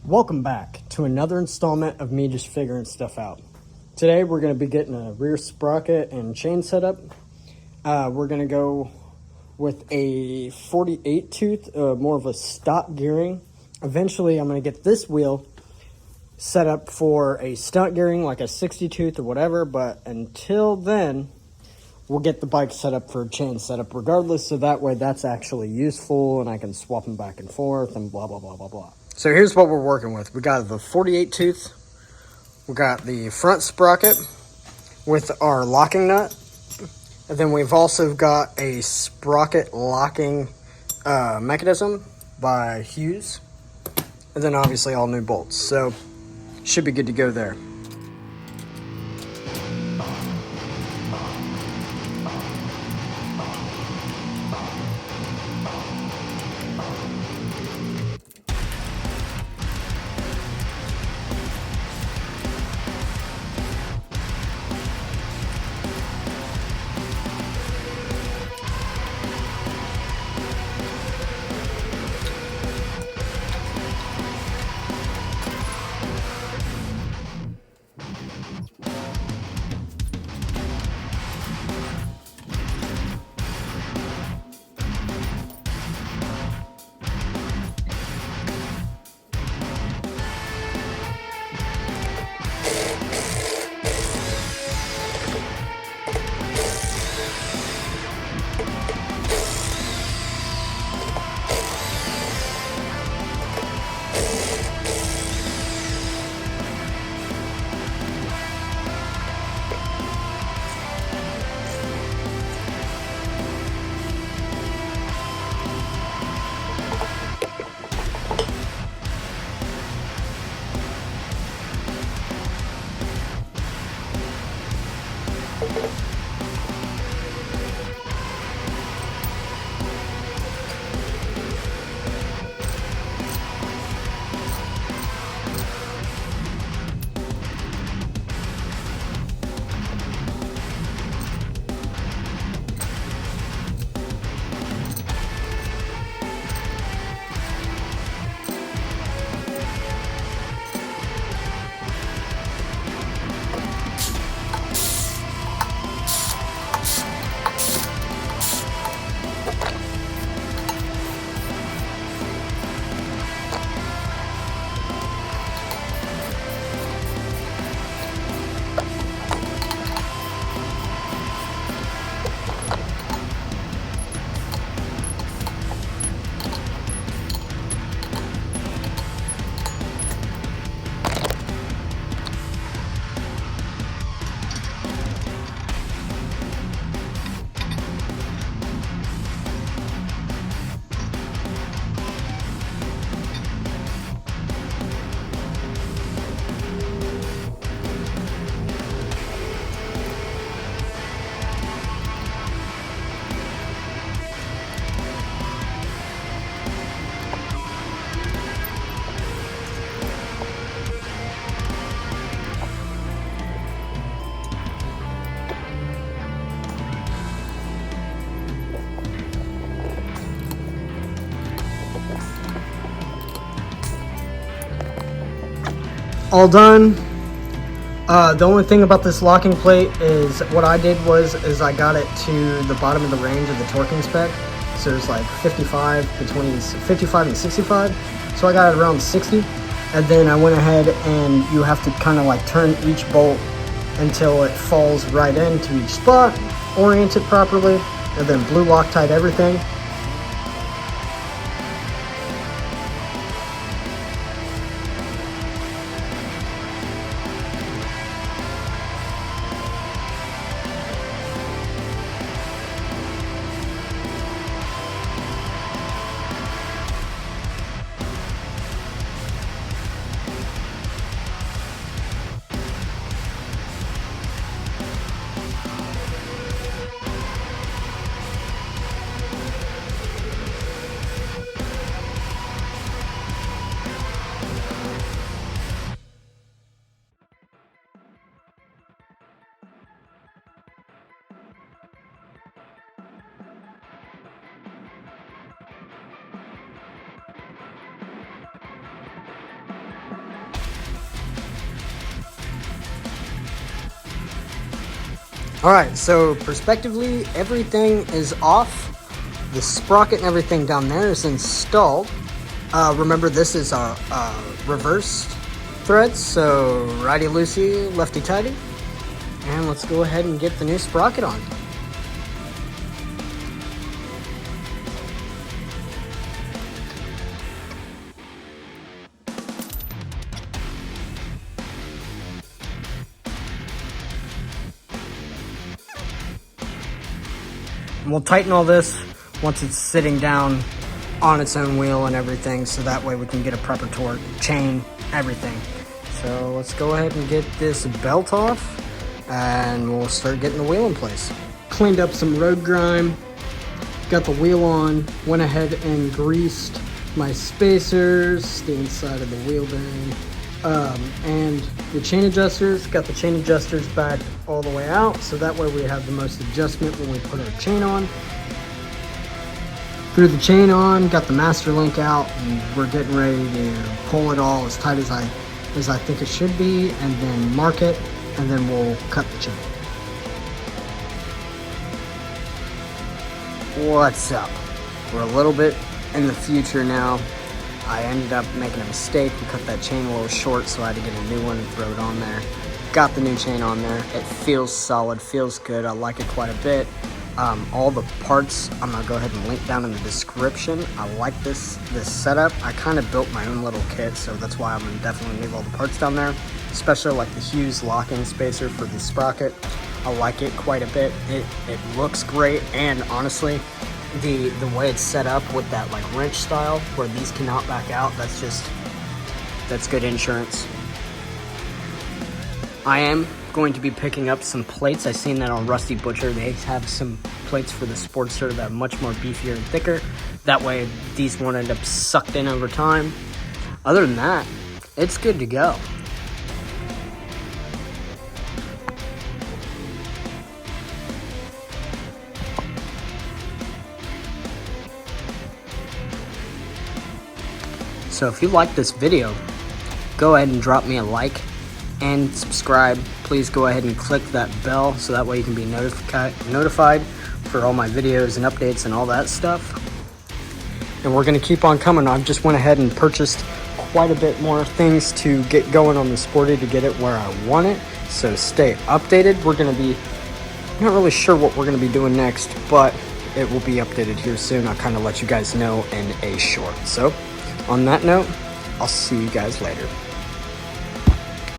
Welcome back to another installment of me just figuring stuff out. Today we're going to be getting a rear sprocket and chain setup. We're going to go with a 48 tooth, more of a stock gearing. Eventually I'm going to get this wheel set up for a stunt gearing like a 60 tooth or whatever, but until then we'll get the bike set up for a chain setup regardless, so that way that's actually useful and I can swap them back and forth and blah blah blah blah blah. So here's what we're working with. We got the 48 tooth, we got the front sprocket with our locking nut, and then we've also got a sprocket locking mechanism by Hughes, and then obviously all new bolts. So should be good to go there. All done. The only thing about this locking plate is what I did is I got it to the bottom of the range of the torquing spec. So it's like 55, between 55 and 65. So I got it around 60. And then I went ahead and you have to kind of like turn each bolt until it falls right into each spot, orient it properly, and then blue Loctite everything. All right, so prospectively, everything is off. The sprocket and everything down there is installed. Remember, this is our reverse threads, so righty-loosey, lefty-tighty. And let's go ahead and get the new sprocket on. And we'll tighten all this once it's sitting down on its own wheel and everything, so that way we can get a proper torque, chain, everything. So let's go ahead and get this belt off and we'll start getting the wheel in place. Cleaned up some road grime, got the wheel on, went ahead and greased my spacers, the inside of the wheel bearing, and the chain adjusters. Got the chain adjusters back all the way out, so that way we have the most adjustment when we put our chain on. Threw the chain on, got the master link out, and we're getting ready to pull it all as tight as I think it should be, and then mark it, and then we'll cut the chain. What's up? We're a little bit in the future now. I ended up making a mistake. We cut that chain a little short, so I had to get a new one and throw it on there. Got the new chain on there. It feels solid, feels good. I like it quite a bit. All the parts, I'm gonna go ahead and link down in the description. I like this setup. I kind of built my own little kit, so that's why I'm gonna definitely leave all the parts down there, especially like the Hughes lock-in spacer for the sprocket. I like it quite a bit. It looks great, and honestly, the way it's set up with that like wrench style where these cannot back out, that's good insurance. I am going to be picking up some plates. I seen that on Rusty Butcher. They have some plates for the Sportster that are much more beefier and thicker. That way these won't end up sucked in over time. Other than that, it's good to go. So if you like this video, go ahead and drop me a like and subscribe. Please go ahead and click that bell so that way you can be notified for all my videos and updates and all that stuff. And we're gonna keep on coming. I've just went ahead and purchased quite a bit more things to get going on the Sporty to get it where I want it. So stay updated. We're gonna be, not really sure what we're gonna be doing next, but it will be updated here soon. I'll kind of let you guys know in a short. So on that note, I'll see you guys later.